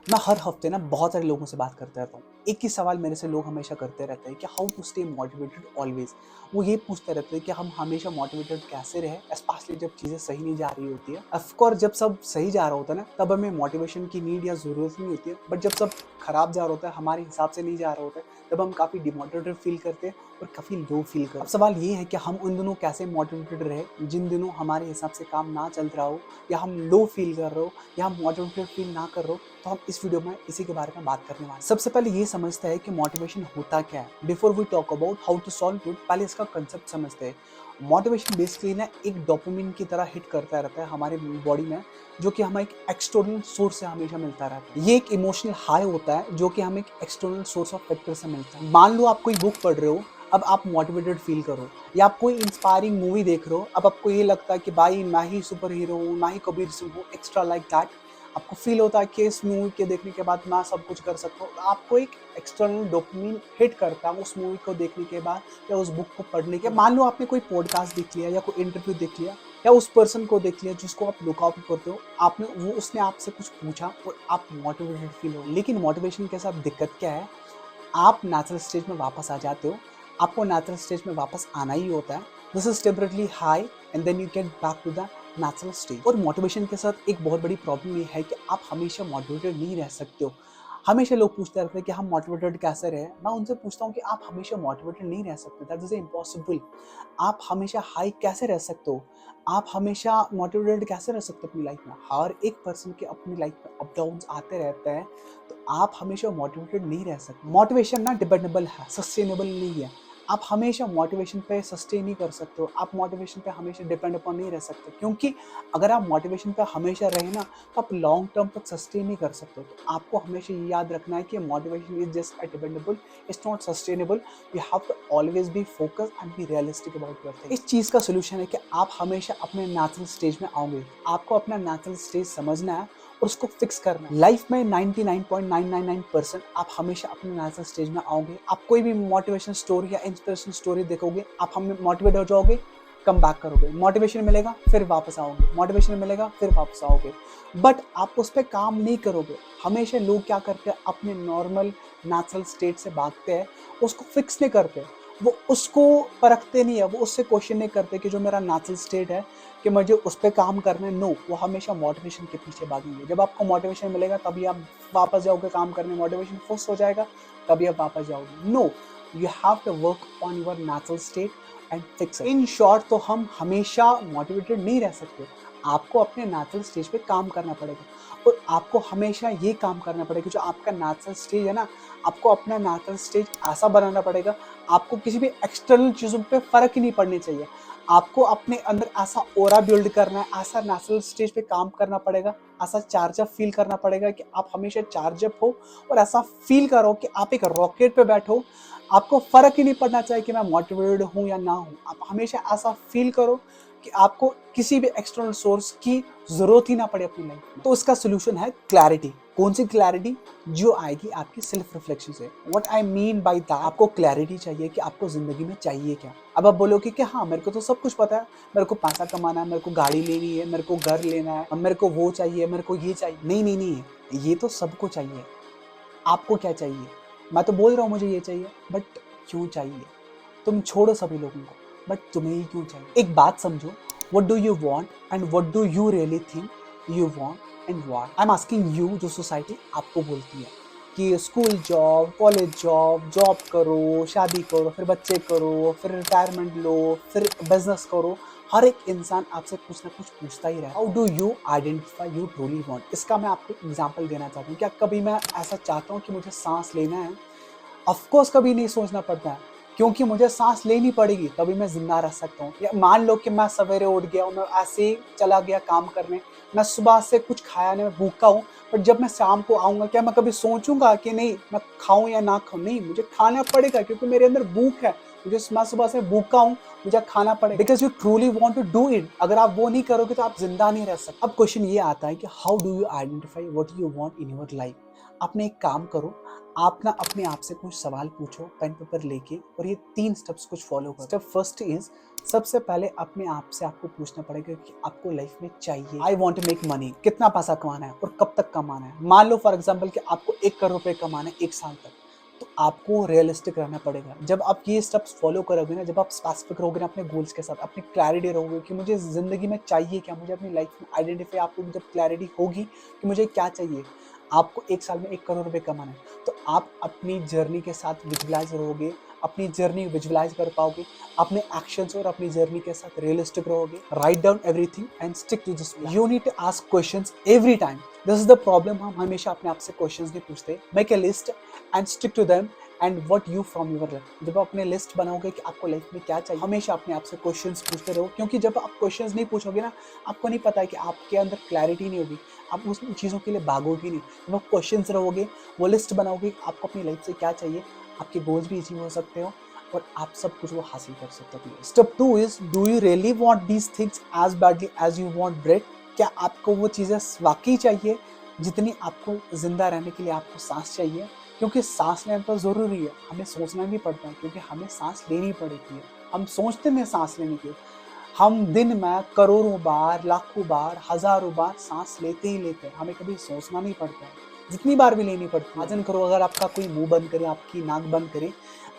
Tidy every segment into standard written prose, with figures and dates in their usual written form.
मैं हर हफ्ते ना बहुत सारे लोगों से बात करते रहता हूँ। एक ही सवाल मेरे से लोग हमेशा करते रहते हैं कि how to stay motivated always. वो ये पूछते रहते हैं कि हम हमेशा मोटिवेटेड कैसे रहे, स्पेशली जब चीज़ें सही नहीं जा रही होती है। ऑफ कोर्स जब सब सही जा रहा होता है ना, तब हमें मोटिवेशन की नीड या ज़रूरत नहीं होती है। बट जब सब खराब जा रहा होता है, हमारे हिसाब से नहीं जा रहा होता है, तब हम काफ़ी डिमोटिवेटेड फील करते हैं और काफ़ी लो फील करते हैं। अब सवाल ये है कि हम उन दिनों कैसे मोटिवेटेड रहे जिन दिनों हमारे हिसाब से काम ना चल रहा हो, या हम लो फील कर रहे हो, या हम मोटिवेटेड फील ना कर रहे हो। तो हम इस वीडियो में इसी के बारे में बात करने वाले हैं। सबसे पहले ये समझते हैं कि मोटिवेशन होता क्या है। Before we talk about how to solve it, पहले इसका कंसेप्ट समझते हैं। मोटिवेशन बेसिकली ना एक डोपामिन की तरह हिट करता रहता है हमारे बॉडी में, जो कि हमें एक एक्सटर्नल सोर्स से हमेशा मिलता रहता है। ये एक इमोशनल हाई होता है जो कि हमें एक एक्सटर्नल सोर्स ऑफ फैक्टर से मिलता है। मान लो आप कोई बुक पढ़ रहे हो, अब आप मोटिवेटेड फील करो, या आप कोई इंस्पायरिंग मूवी देख रहे हो, अब आपको ये लगता है कि भाई मैं ही सुपर हीरो हूँ, मैं ही कबीर सिंह हूँ, एक्स्ट्रा लाइक दैट। आपको फील होता है कि इस मूवी के देखने के बाद मैं सब कुछ कर सकता हूँ। आपको एक एक्सटर्नल डोपामिन हिट करता है उस मूवी को देखने के बाद या उस बुक को पढ़ने के। मान लो आपने कोई पॉडकास्ट देख लिया या कोई इंटरव्यू देख लिया या उस पर्सन को देख लिया जिसको आप लुकआउट करते हो, आपने वो उसने आपसे कुछ पूछा और आप मोटिवेटेड फील हो। लेकिन मोटिवेशन के साथ दिक्कत क्या है, आप नेचुरल स्टेज में वापस आ जाते हो। आपको नेचुरल स्टेज में वापस आना ही होता है। This is temporarily high and then you get back to the natural stage. और मोटिवेशन के साथ एक बहुत बड़ी प्रॉब्लम ये है कि आप हमेशा मोटिवेटेड नहीं रह सकते हो। हमेशा लोग पूछते रहते हैं कि हम मोटिवेटेड कैसे रहे। मैं उनसे पूछता हूँ कि आप हमेशा मोटिवेटेड नहीं रह सकते, दैट इज इम्पॉसिबल। आप हमेशा हाई कैसे रह सकते हो? आप हमेशा मोटिवेटेड कैसे रह सकते हो अपनी लाइफ में? हर एक पर्सन के अपनी लाइफ में अप डाउन्स आते रहते हैं, तो आप हमेशा मोटिवेटेड नहीं रह सकते। मोटिवेशन ना डिपेंडेबल है, सस्टेनेबल नहीं है। आप हमेशा मोटिवेशन पे सस्टेन नहीं कर सकते हो, आप मोटिवेशन पे हमेशा डिपेंड अपॉन नहीं रह सकते, क्योंकि अगर आप मोटिवेशन पे हमेशा रहे ना, तो आप लॉन्ग टर्म तक सस्टेन नहीं कर सकते हो। तो आपको हमेशा ये याद रखना है कि motivation is just dependable, it's not sustainable. You have to always be focus and be realistic about your thing. इस चीज का सोल्यूशन है कि आप हमेशा अपने नेचुरल स्टेज में आओगे। आपको अपना नेचुरल स्टेज समझना है और उसको फिक्स करना है। लाइफ में 99.999% आप हमेशा अपने नेचुरल स्टेज में आओगे। आप कोई भी मोटिवेशन स्टोरी या इंस्पिरेशन स्टोरी देखोगे, आप हमें मोटिवेट हो जाओगे, कम बैक करोगे, मोटिवेशन मिलेगा फिर वापस आओगे, मोटिवेशन मिलेगा फिर वापस आओगे। बट आप उस पर काम नहीं करोगे। हमेशा लोग क्या करते हैं, अपने नॉर्मल नेचुरल स्टेट से भागते हैं, उसको फिक्स नहीं करते। वो उसको परखते नहीं है, वो उससे क्वेश्चन नहीं करते कि जो मेरा नेचुरल स्टेट है कि मुझे उस पर काम करना है। नो, वो हमेशा मोटिवेशन के पीछे भागेंगे। जब आपको मोटिवेशन मिलेगा तभी आप वापस जाओगे काम करने, मोटिवेशन फुस हो जाएगा तभी आप वापस जाओगे। No, you have to work on your natural state and fix it. In short, तो हम हमेशा मोटिवेटेड नहीं रह सकते। आपको अपने नेचुरल स्टेज पे काम करना पड़ेगा और आपको हमेशा ये काम करना पड़ेगा, जो आपका नेचुरल स्टेज है ना, आपको अपना नेचुरल स्टेज ऐसा बनाना पड़ेगा। आपको किसी भी एक्सटर्नल चीज़ों पे फर्क ही नहीं पड़नी चाहिए। आपको अपने अंदर ऐसा ऑरा बिल्ड करना है, ऐसा नेचुरल स्टेज पे काम करना पड़ेगा, ऐसा चार्जअप फील करना पड़ेगा कि आप हमेशा चार्जअप हो, और ऐसा फील करो कि आप एक रॉकेट पे बैठो। आपको फर्क ही नहीं पड़ना चाहिए कि मैं मोटिवेटेड हूँ या ना हूँ। आप हमेशा ऐसा फील करो कि आपको किसी भी एक्सटर्नल सोर्स की जरूरत ही ना पड़े अपनी लाइफ में। तो इसका सोल्यूशन है क्लैरिटी। कौन सी क्लैरिटी? जो आएगी आपकी सेल्फ रिफ्लेक्शन से। What I mean by that, आपको क्लैरिटी चाहिए कि आपको जिंदगी में चाहिए क्या। अब आप बोलोगे कि हाँ, मेरे को तो सब कुछ पता है, मेरे को पैसा कमाना है, मेरे को गाड़ी लेनी है, मेरे को घर लेना है, मेरे को वो चाहिए, मेरे को ये चाहिए। नहीं नहीं नहीं, ये तो सबको चाहिए। आपको क्या चाहिए? मैं तो बोल रहा हूँ मुझे ये चाहिए, बट क्यों चाहिए? तुम छोड़ो सभी लोगों को, बट तुम्हें ही क्यों चाहिए? एक बात समझो, what do you want and what do you really think you want and why. I am asking you, जो सोसाइटी आपको बोलती है कि school job, college job, job करो, शादी करो, फिर बच्चे करो, फिर रिटायरमेंट लो, फिर बिजनेस करो। हर एक इंसान आपसे कुछ ना कुछ पूछता ही रहा है, how do you identify you truly want. इसका मैं आपको एग्जांपल देना चाहता हूँ। क्या कभी मैं ऐसा चाहता हूँ कि मुझे सांस लेना है? ऑफकोर्स कभी नहीं सोचना पड़ता है, क्योंकि मुझे सांस लेनी पड़ेगी तभी मैं जिंदा रह सकता हूँ। या मान लो कि मैं सवेरे उठ गया और मैं ऐसे ही चला गया काम करने, मैं सुबह से कुछ खाया नहीं, मैं भूखा हूँ, बट जब मैं शाम को आऊंगा, क्या मैं कभी सोचूंगा कि नहीं मैं खाऊं या ना खाऊं? नहीं, मुझे खाना पड़ेगा क्योंकि मेरे अंदर भूख है, मैं सुबह से भूखा हूँ, मुझे खाना पड़ेगा, because you truly want to do it. अगर आप वो नहीं करोगे तो आप जिंदा नहीं रह सकते। अब क्वेश्चन ये आता है कि how do you identify what you want in your life. आपने एक काम करो, आप ना अपने आप से कुछ सवाल पूछो पेन पेपर लेके, और ये 3 स्टेप्स कुछ फॉलो करो। स्टेप फर्स्ट इज, सबसे पहले अपने आप से आपको पूछना पड़ेगा कि आपको लाइफ में चाहिए। I want to make money, कितना पैसा कमाना है और कब तक कमाना है। मान लो फॉर एग्जाम्पल कि आपको 1 करोड़ रुपए कमाना है 1 साल तक, तो आपको रियलिस्टिक रहना पड़ेगा। जब आप ये स्टेप्स फॉलो करोगे ना, जब आप स्पेसिफिक रहोगे ना अपने गोल्स के साथ, अपनी क्लैरिटी रहोगे कि मुझे जिंदगी में चाहिए क्या, मुझे अपनी लाइफ में आइडेंटिफाई, आपको जब क्लैरिटी होगी कि मुझे क्या चाहिए, आपको 1 साल में 1 करोड़ रुपए कमाना है, तो आप अपनी जर्नी के साथ विजुअलाइज रहोगे, अपनी जर्नी विजुअलाइज कर पाओगे, अपने एक्शंस और अपनी जर्नी के साथ रियलिस्टिक रहोगे। Write down everything and stick to this plan. You need to ask questions every time. This is the problem, हम हमेशा अपने आप से क्वेश्चंस नहीं पूछते। Make a list and stick to them and what you from your life. जब आप अपने लिस्ट बनाओगे कि आपको लाइफ में क्या चाहिए, हमेशा अपने आप से क्वेश्चंस पूछते रहो, क्योंकि जब आप क्वेश्चंस नहीं पूछोगे ना, आपको नहीं पता है कि आपके अंदर क्लैरिटी नहीं होगी, आप उस चीज़ों के लिए भागोगे नहीं। जब आप क्वेश्चंस रहोगे, वो लिस्ट बनाओगे आपको अपनी लाइफ से क्या चाहिए, आपके गोल्स भी अचीव हो सकते हो और आप सब कुछ वो हासिल कर सकते हो। Step 2 is, do you really want these things as badly as you want bread. क्या आपको वो चीज़ें वाकई चाहिए जितनी आपको जिंदा रहने के लिए आपको सांस चाहिए। क्योंकि सांस लेना तो ज़रूरी है, हमें सोचना भी पड़ता है, क्योंकि हमें सांस लेनी पड़ती है। हम सोचते हैं सांस लेने की, हम दिन में करोड़ों बार, लाखों बार, हज़ारों बार सांस लेते ही लेते हैं, हमें कभी सोचना नहीं पड़ता है। जितनी बार भी लेनी पड़ती है। इमेजिन करो अगर आपका कोई मुंह बंद करे, आपकी नाक बंद करे,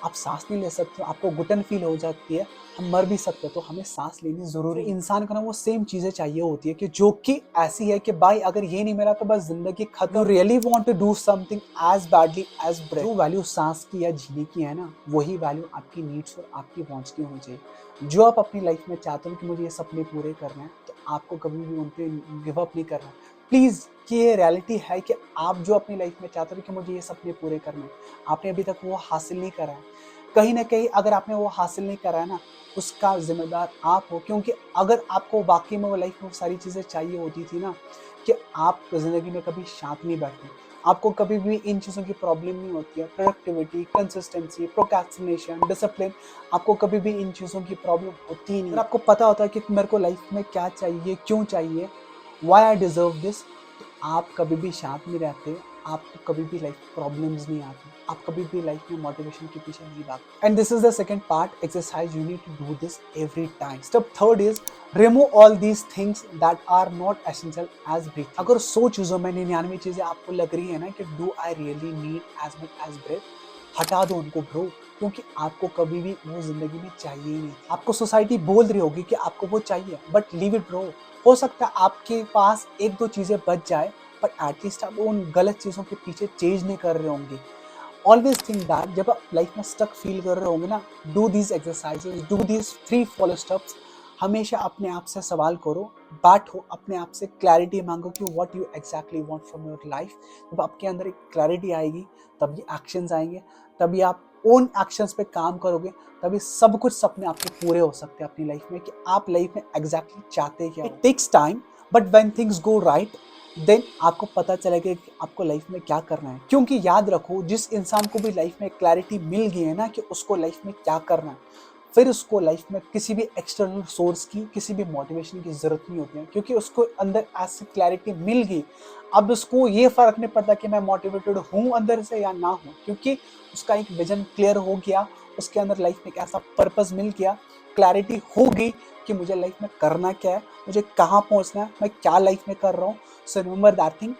आप सांस नहीं ले सकते, आपको घुटन फील हो जाती है, हम मर भी सकते हैं, तो हमें सांस लेनी जरूरी है। इंसान को ना वो सेम चीजें चाहिए होती है कि जो कि ऐसी है कि भाई अगर ये नहीं मिला तो बस जिंदगी खत्म। You really want to do something as badly as breath. जो वैल्यू सांस की या जीने की है ना, वही वैल्यू आपकी नीड्स और आपकी वांट्स की होनी चाहिए। जो आप अपनी लाइफ में चाहते हो कि मुझे ये सपने पूरे करने हैं, तो आपको कभी भी उन पे गिव अप नहीं करना। प्लीज, कि ये रियलिटी है कि आप जो अपनी लाइफ में चाहते हो कि मुझे ये सपने पूरे करने हैं, आपने अभी तक वो हासिल नहीं करा है। कहीं ना कहीं अगर आपने वो हासिल नहीं करा है ना, उसका जिम्मेदार आप हो। क्योंकि अगर आपको वाकई में वो लाइफ में वो सारी चीज़ें चाहिए होती थी ना, कि आप ज़िंदगी में कभी शांत नहीं बैठते, आपको कभी भी इन चीज़ों की प्रॉब्लम नहीं होती है। प्रोडक्टिविटी, कंसिस्टेंसी, प्रोक्रेस्टिनेशन, डिसिप्लिन, आपको कभी भी इन चीज़ों की प्रॉब्लम होती ही नहीं। अगर आपको पता होता है कि मेरे को लाइफ में क्या चाहिए, क्यों चाहिए, वाई आई डिजर्व दिस, तो आप कभी भी शांत नहीं रहते, आपको कभी भी लाइफ प्रॉब्लम्स नहीं आती, आप कभी भी लाइफ में मोटिवेशन के पीछे नहीं भागते। And this is the second part exercise, you need to do this every time. Step third is, remove all these things that are not essential as breath. अगर 100 चीज़ों में 99 चीज़ें आपको लग रही है ना कि do I really need as much as breath, हटा दो उनको ब्रो, क्योंकि आपको कभी भी वो जिंदगी में चाहिए ही नहीं। आपको सोसाइटी बोल रही होगी कि आपको वो चाहिए, बट लीव इट ब्रो। हो सकता है आपके पास 1-2 चीज़ें बच जाए, पर एटलीस्ट आप उन गलत चीज़ों के पीछे चेंज नहीं कर रहे होंगे। ऑलवेज थिंक दैट जब आप लाइफ में स्टक फील कर रहे होंगे ना, do these exercises, do these 3 follow steps. हमेशा अपने आप से सवाल करो, बैठो, अपने आप से क्लैरिटी मांगो कि what you exactly want from your life. जब आपके अंदर एक क्लैरिटी आएगी, तभी एक्शंस आएंगे, तभी आप उन एक्शंस पे काम करोगे, तभी सब कुछ सपने आपके पूरे हो सकते हैं अपनी लाइफ में, कि आप लाइफ में एग्जैक्टली चाहते क्या हो। It takes time, but when things go right, then आपको पता चलेगा कि आपको लाइफ में क्या करना है। क्योंकि याद रखो, जिस इंसान को भी लाइफ में क्लैरिटी मिल गई है ना कि उसको लाइफ में क्या करना है, फिर उसको लाइफ में किसी भी एक्सटर्नल सोर्स की, किसी भी मोटिवेशन की जरूरत नहीं होती है, क्योंकि उसको अंदर ऐसी क्लैरिटी मिल गई। अब उसको ये फर्क नहीं पड़ता कि मैं मोटिवेटेड हूँ अंदर से या ना हूँ, क्योंकि उसका एक विजन क्लियर हो गया, उसके अंदर लाइफ में एक ऐसा पर्पस मिल गया, क्लैरिटी हो गई कि मुझे लाइफ में करना क्या है, मुझे कहाँ पहुँचना है, मैं क्या लाइफ में कर रहा हूँ। So remember that thing,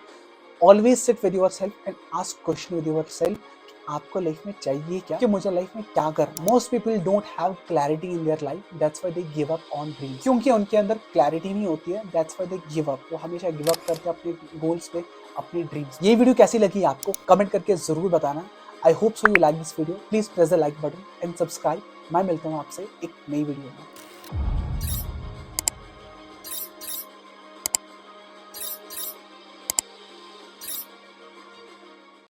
always sit with your self and ask question with your self, आपको लाइफ में चाहिए क्या, कि मुझे लाइफ में क्या करना। Most people don't have clarity in their life, that's why they give up on dreams. क्योंकि उनके अंदर क्लैरिटी नहीं होती है, that's why they give up. वो हमेशा गिव अप करते हैं अपने गोल्स पे, अपनी ड्रीम्स। ये वीडियो कैसी लगी आपको कमेंट करके जरूर बताना। I hope so you like this video. Please press the like button and subscribe. मैं मिलता हूँ आपसे एक नई वीडियो में।